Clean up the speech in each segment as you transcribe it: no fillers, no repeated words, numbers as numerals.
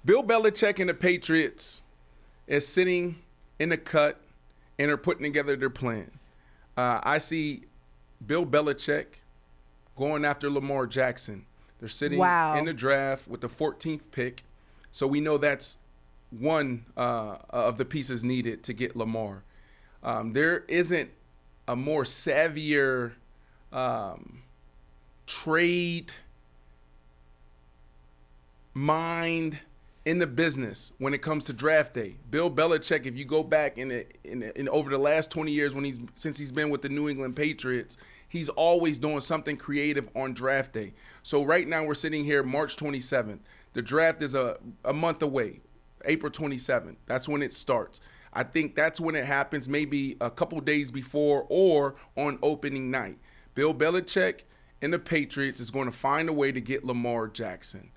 Bill Belichick and the Patriots is sitting in the cut and are putting together their plan. I see Bill Belichick going after Lamar Jackson. They're sitting in the draft with the 14th pick. So we know that's one of the pieces needed to get Lamar. There isn't a more savvier trade mind in the business when it comes to draft day. Bill Belichick, if you go back in over the last 20 years since he's been with the New England Patriots, he's always doing something creative on draft day. So right now we're sitting here March 27th. The draft is a month away, April 27th. That's when it starts. I think that's when it happens, maybe a couple days before or on opening night. Bill Belichick and the Patriots is going to find a way to get Lamar Jackson.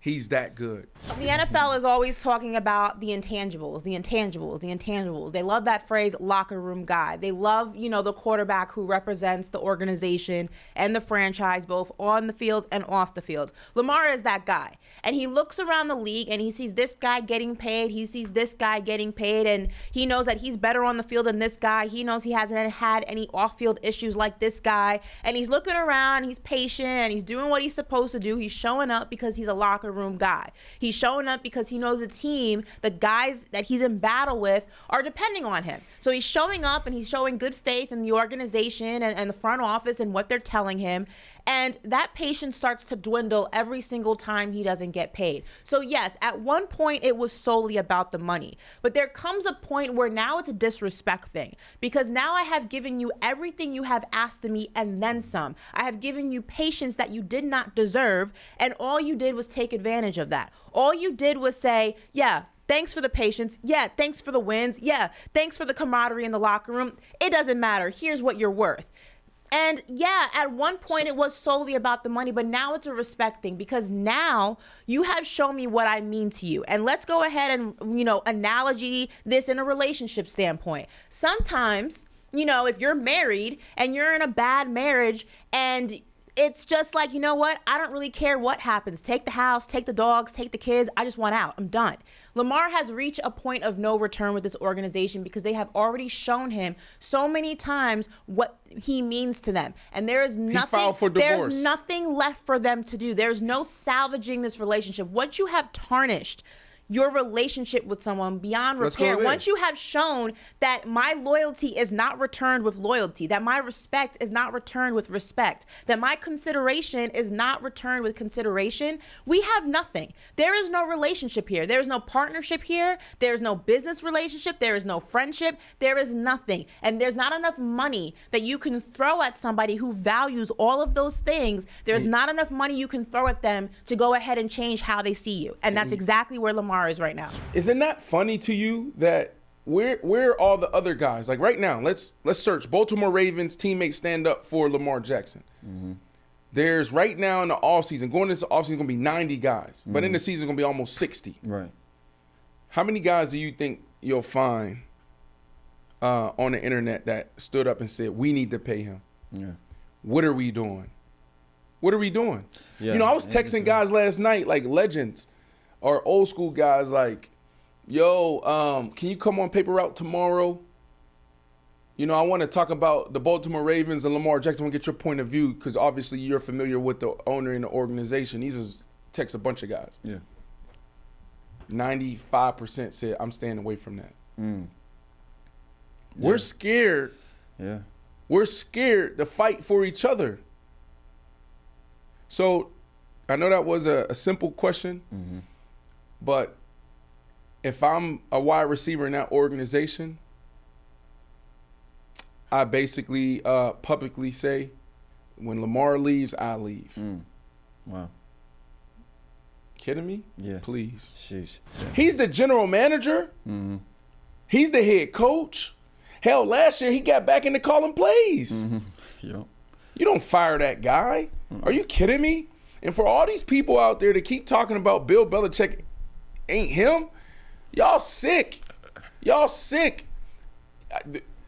He's that good. The NFL is always talking about the intangibles. They love that phrase, locker room guy. They love, the quarterback who represents the organization and the franchise, both on the field and off the field. Lamar is that guy. And he looks around the league and he sees this guy getting paid. He sees this guy getting paid, and he knows that he's better on the field than this guy. He knows he hasn't had any off-field issues like this guy. And he's looking around, he's patient, and he's doing what he's supposed to do. He's showing up because he's a locker room guy. He's showing up because he knows the team, the guys that he's in battle with, are depending on him. So he's showing up and he's showing good faith in the organization and the front office and what they're telling him. And that patience starts to dwindle every single time he doesn't get paid. So yes, at one point it was solely about the money. But there comes a point where now it's a disrespect thing. Because now I have given you everything you have asked of me and then some. I have given you patience that you did not deserve. And all you did was take advantage of that. All you did was say, yeah, thanks for the patience. Yeah, thanks for the wins. Yeah, thanks for the camaraderie in the locker room. It doesn't matter. Here's what you're worth. And yeah, at one point it was solely about the money, but now it's a respect thing because now you have shown me what I mean to you. And let's go ahead and, analogy this in a relationship standpoint. Sometimes, if you're married and you're in a bad marriage and it's just like, you know what? I don't really care what happens. Take the house, take the dogs, take the kids. I just want out. I'm done. Lamar has reached a point of no return with this organization because they have already shown him so many times what he means to them. And there is nothing, he filed for divorce. There's nothing left for them to do. There's no salvaging this relationship. Once you have tarnished your relationship with someone beyond repair, once you have shown that my loyalty is not returned with loyalty, that my respect is not returned with respect, that my consideration is not returned with consideration, we have nothing. There is no relationship here. There is no partnership here. There is no business relationship. There is no friendship. There is nothing. And there's not enough money that you can throw at somebody who values all of those things. There's not enough money you can throw at them to go ahead and change how they see you. And that's exactly where Lamar is right now. Is it not funny to you that where are all the other guys? Like right now, let's search Baltimore Ravens teammates stand up for Lamar Jackson. Mm-hmm. There's right now in the offseason, going into the offseason, going to be 90 guys. Mm-hmm. But in the season, going to be almost 60. Right. How many guys do you think you'll find on the internet that stood up and said, we need to pay him? Yeah. What are we doing? What are we doing? Yeah, I was texting guys last night, like legends, or old school guys like, yo, can you come on Paper Route tomorrow? I want to talk about the Baltimore Ravens and Lamar Jackson. I want to get your point of view because obviously you're familiar with the owner and the organization. These is text a bunch of guys. Yeah. 95% said, I'm staying away from that. Mm. We're scared. Yeah. We're scared to fight for each other. So I know that was a simple question. Mm-hmm. But if I'm a wide receiver in that organization, I basically publicly say, when Lamar leaves, I leave. Mm. Wow. Kidding me? Yeah. Please. Sheesh. Yeah. He's the general manager. Mm-hmm. He's the head coach. Hell, last year he got back into calling plays. Mm-hmm. Yep. You don't fire that guy. Mm-hmm. Are you kidding me? And for all these people out there to keep talking about Bill Belichick ain't him, y'all sick. Y'all sick.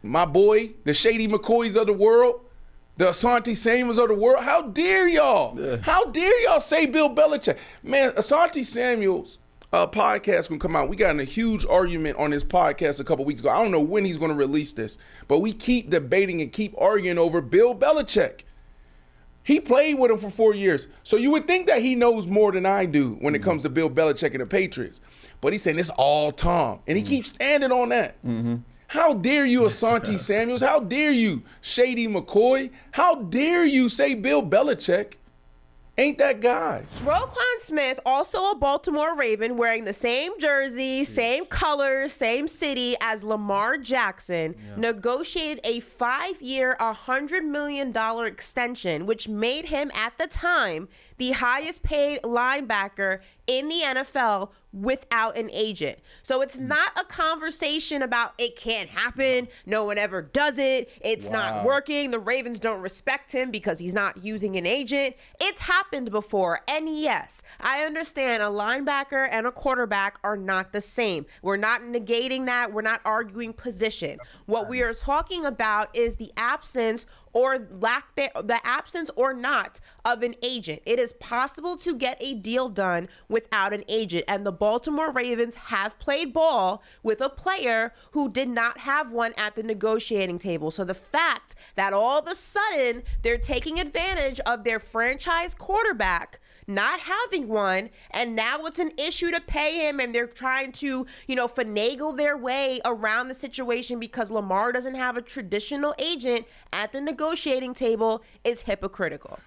My boy, the Shady McCoys of the world, the Asante Samuels of the world, how dare y'all? Yeah. How dare y'all say Bill Belichick? Man, Asante Samuels podcast gonna come out. We got in a huge argument on this podcast a couple weeks ago. I don't know when he's gonna release this, but we keep debating and keep arguing over Bill Belichick. He played with him for 4 years. So you would think that he knows more than I do when it comes to Bill Belichick and the Patriots. But he's saying it's all Tom. And he keeps standing on that. How dare you, Asante Samuels? How dare you, Shady McCoy? How dare you say Bill Belichick ain't that guy? Roquan Smith, also a Baltimore Raven, wearing the same jersey, same colors, same city as Lamar Jackson, negotiated a 5-year, $100 million extension, which made him, at the time, the highest paid linebacker in the NFL without an agent. So it's not a conversation about it can't happen, no one ever does it, it's not working, the Ravens don't respect him because he's not using an agent. It's happened before. And yes, I understand a linebacker and a quarterback are not the same. We're not negating that. We're not arguing position. What we are talking about is the absence or the absence or not of an agent. It is possible to get a deal done without an agent, and the Baltimore Ravens have played ball with a player who did not have one at the negotiating table. So the fact that all of a sudden they're taking advantage of their franchise quarterback not having one, and now it's an issue to pay him, and they're trying to, finagle their way around the situation because Lamar doesn't have a traditional agent at the negotiating table, is hypocritical.